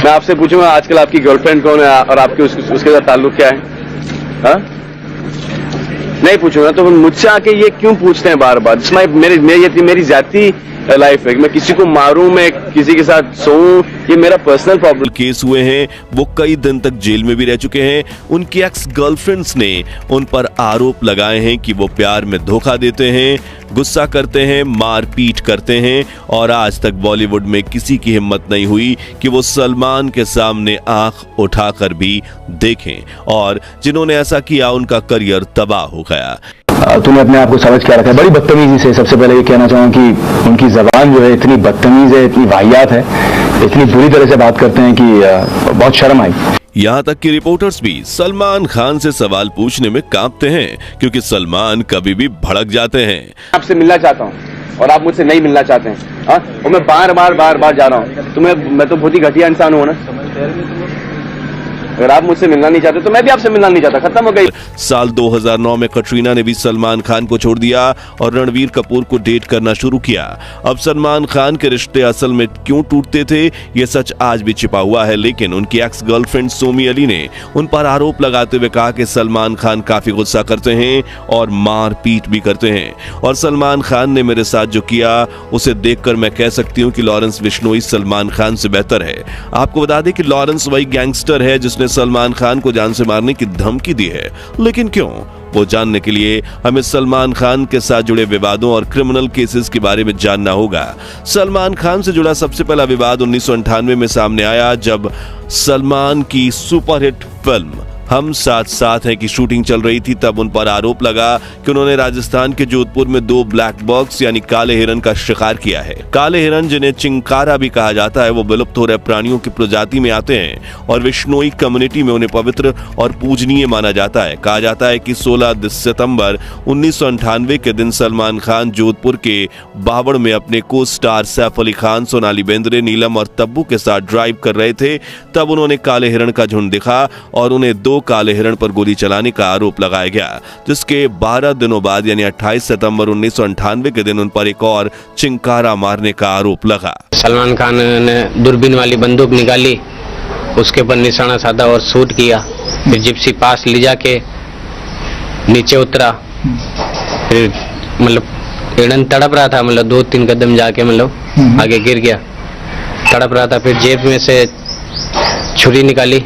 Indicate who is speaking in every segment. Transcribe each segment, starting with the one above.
Speaker 1: मैं आपसे पूछूंगा आजकल आपकी गर्लफ्रेंड कौन है और आपके उसके साथ ताल्लुक क्या है? हा? नहीं पूछूंगा तो मुझसे आके ये क्यों पूछते हैं बार बार? मेरी जाती लाइफ है, मैं किसी को मारूं, मैं किसी के साथ सोऊं, ये मेरा पर्सनल प्रॉब्लम।
Speaker 2: केस हुए हैं, वो कई दिन तक जेल में भी रह चुके हैं। उनकी एक्स गर्लफ्रेंड्स ने उन पर आरोप लगाए हैं कि वो प्यार में धोखा देते हैं, गुस्सा करते हैं, मारपीट करते हैं और आज तक बॉलीवुड में किसी की हिम्मत नहीं हुई कि वो सलमान के सामने आंख उठाकर भी देखें और जिन्होंने ऐसा किया उनका करियर तबाह हो गया।
Speaker 3: तूने अपने आप को समझ क्या रखा है? बड़ी बदतमीजी से। सबसे पहले ये कहना चाहूँ कि उनकी जबान जो है इतनी बदतमीज है, इतनी वाहियात है, इतनी बुरी तरह से बात करते हैं कि बहुत शर्म आई।
Speaker 2: यहाँ तक कि रिपोर्टर्स भी सलमान खान से सवाल पूछने में कांपते हैं क्योंकि सलमान कभी भी भड़क जाते हैं।
Speaker 1: आपसे मिलना चाहता हूँ और आप मुझसे नहीं मिलना चाहते हैं, और मैं बार बार जा रहा हूँ, तो मैं तो बहुत ही घटिया इंसान हूँ ना। अगर आप मुझसे मिलना नहीं चाहते तो मैं भी आपसे मिलना नहीं चाहता, खत्म हो गई।
Speaker 2: साल 2009 में कटरीना ने भी सलमान खान को छोड़ दिया और रणवीर कपूर को डेट करना शुरू किया। अब सलमान खान के रिश्ते असल में क्यों टूटते थे ये सच आज भी छिपा हुआ है, लेकिन उनकी एक्स गर्लफ्रेंड सोमी अली ने उन पर आरोप लगाते हुए कहा कि सलमान खान काफी गुस्सा करते हैं और मारपीट भी करते हैं और सलमान खान ने मेरे साथ जो किया उसे देखकर मैं कह सकती हूँ कि लॉरेंस बिश्नोई सलमान खान से बेहतर है। आपको बता दें कि लॉरेंस वही गैंगस्टर है जिसने सलमान खान को जान से मारने की धमकी दी है, लेकिन क्यों? वो जानने के लिए हमें सलमान खान के साथ जुड़े विवादों और क्रिमिनल केसेस के बारे में जानना होगा। सलमान खान से जुड़ा सबसे पहला विवाद 1998 में सामने आया जब सलमान की सुपरहिट फिल्म हम साथ साथ हैं की शूटिंग चल रही थी। तब उन पर आरोप लगा कि उन्होंने राजस्थान के जोधपुर में 2 ब्लैक बॉक्स यानी काले हिरन का शिकार किया है। काले हिरन जिन्हें चिंकारा भी कहा जाता है वो विलुप्त हो रहे प्राणियों की प्रजाति में आते हैं और विश्नोई कम्युनिटी में उन्हें पवित्र और पूजनीय माना जाता है। कहा जाता है कि 16 सितंबर 1998 के दिन सलमान खान जोधपुर के बावड़ में अपने को स्टार सैफ अली खान, सोनाली बेंद्रे, नीलम और तब्बू के साथ ड्राइव कर रहे थे। तब उन्होंने काले हिरन का झुंड दिखा और उन्हें 2 काले हिरण पर गोली चलाने का आरोप लगाया गया, जिसके 12 दिनों बाद यानी 28 सितंबर 1998 के दिन उन पर एक और चिंकारा मारने का आरोप लगा।
Speaker 4: सलमान खान ने दूरबीन वाली बंदूक निकाली, उसके ऊपर निशाना साधा और शूट किया। फिर जिप्सी पास ले जाके नीचे उतरा, फिर मतलब हिरण तड़प रहा था, मतलब 2-3 कदम जाके मतलब आगे गिर गया, तड़प रहा था। फिर जेब में से छुरी निकाली,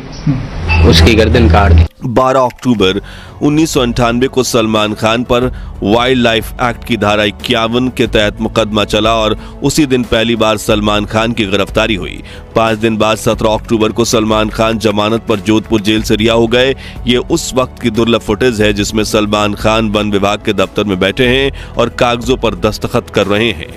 Speaker 4: उसकी गर्दन काट दी।
Speaker 2: 12 अक्टूबर 1998 को सलमान खान पर वाइल्ड लाइफ एक्ट की धारा 51 के तहत मुकदमा चला और उसी दिन पहली बार सलमान खान की गिरफ्तारी हुई। 5 दिन बाद 17 अक्टूबर को सलमान खान जमानत पर जोधपुर जेल से रिहा हो गए। ये उस वक्त की दुर्लभ फुटेज है जिसमें सलमान खान वन विभाग के दफ्तर में बैठे हैं और कागजों पर दस्तखत कर रहे हैं।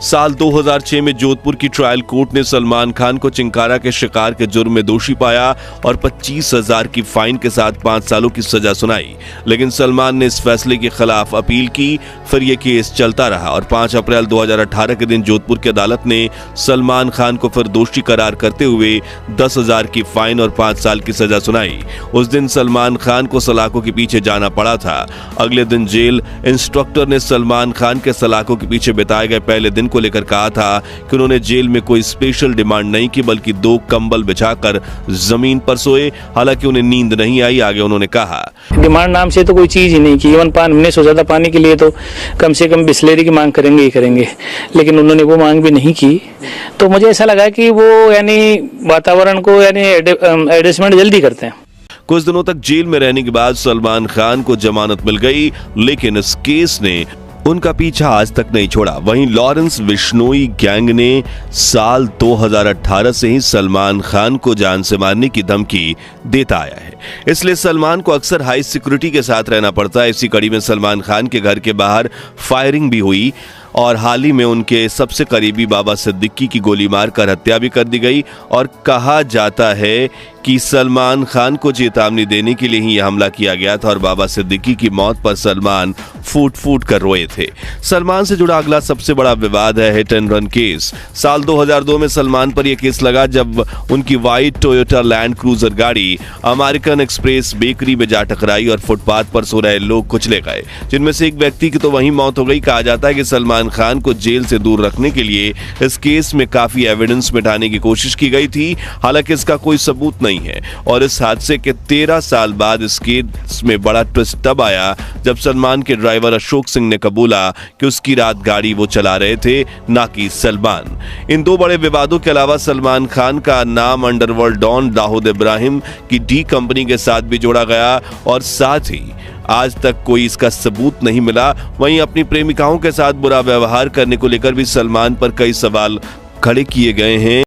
Speaker 2: साल 2006 में जोधपुर की ट्रायल कोर्ट ने सलमान खान को चिंकारा के शिकार के जुर्म में दोषी पाया और 25,000 की फाइन के साथ 5 सालों की सजा सुनाई, लेकिन सलमान ने इस फैसले के खिलाफ अपील की। फिर यह केस चलता रहा और 5 अप्रैल 2018 के दिन जोधपुर की अदालत ने सलमान खान को फिर दोषी करार करते हुए 10,000 की फाइन और 5 साल की सजा सुनाई। उस दिन सलमान खान को सलाखों के पीछे जाना पड़ा था। अगले दिन जेल इंस्ट्रक्टर ने सलमान खान के सलाखों के पीछे बिताए गए पहले दिन को लेकर कहा था कि उन्होंने जेल में कोई स्पेशल डिमांड नहीं की, बल्कि 2 कंबल बिछाकर जमीन पर सोए। हालांकि उन्हें नींद नहीं आई। आगे उन्होंने कहा,
Speaker 5: डिमांड नाम से तो कोई चीज ही नहीं की। इवन हमने सोचा था पानी के लिए तो कम से कम बिस्लेरी की मांग करेंगे ही करेंगे, लेकिन उन्होंने वो मांग भी नहीं की। तो मुझे ऐसा लगा कि वो यानी वातावरण को यानी एडजस्टमेंट जल्दी करते हैं।
Speaker 2: कुछ दिनों तक जेल में रहने के बाद सलमान खान को जमानत मिल गई, लेकिन इस केस ने उनका पीछा आज तक नहीं छोड़ा। वहीं लॉरेंस बिश्नोई गैंग ने साल 2018 से ही सलमान खान को जान से मारने की धमकी देता आया है, इसलिए सलमान को अक्सर हाई सिक्योरिटी के साथ रहना पड़ता है। इसी कड़ी में सलमान खान के घर के बाहर फायरिंग भी हुई और हाल ही में उनके सबसे करीबी बाबा सिद्दीकी की गोली मारकर हत्या भी कर दी गई और कहा जाता है कि सलमान खान को चेतावनी देने के लिए ही यह हमला किया गया था और बाबा सिद्दीकी की मौत पर सलमान फूट फूट कर रोए थे। सलमान से जुड़ा अगला सबसे बड़ा विवाद है हिट एंड रन केस। साल 2002 में सलमान पर यह केस लगा जब उनकी व्हाइट टोयोटा लैंड क्रूजर गाड़ी अमेरिकन एक्सप्रेस बेकरी में जा टकराई और फुटपाथ पर सो रहे लोग कुचले गए, जिनमें से एक व्यक्ति की तो वहीं मौत हो गई। कहा जाता है कि सलमान खान को जेल से दूर रखने के लिए इस केस में काफी एविडेंस मिटाने की कोशिश की गई थी, हालांकि इसका कोई सबूत नहीं है। और इस हादसे के 13 साल बाद इस केस में बड़ा ट्विस्ट तब आया जब सलमान के ड्राइवर अशोक सिंह ने कबूला कि उसकी रात गाड़ी वो चला रहे थे, ना कि सलमान। इन दो बड़े विवादों के अलावा सलमान खान का नाम अंडरवर्ल्ड डॉन दाऊद इब्राहिम की डी कंपनी के साथ भी जोड़ा गया और साथ ही आज तक कोई इसका सबूत नहीं मिला। वहीं अपनी प्रेमिकाओं के साथ बुरा व्यवहार करने को लेकर भी सलमान पर कई सवाल खड़े किए गए हैं।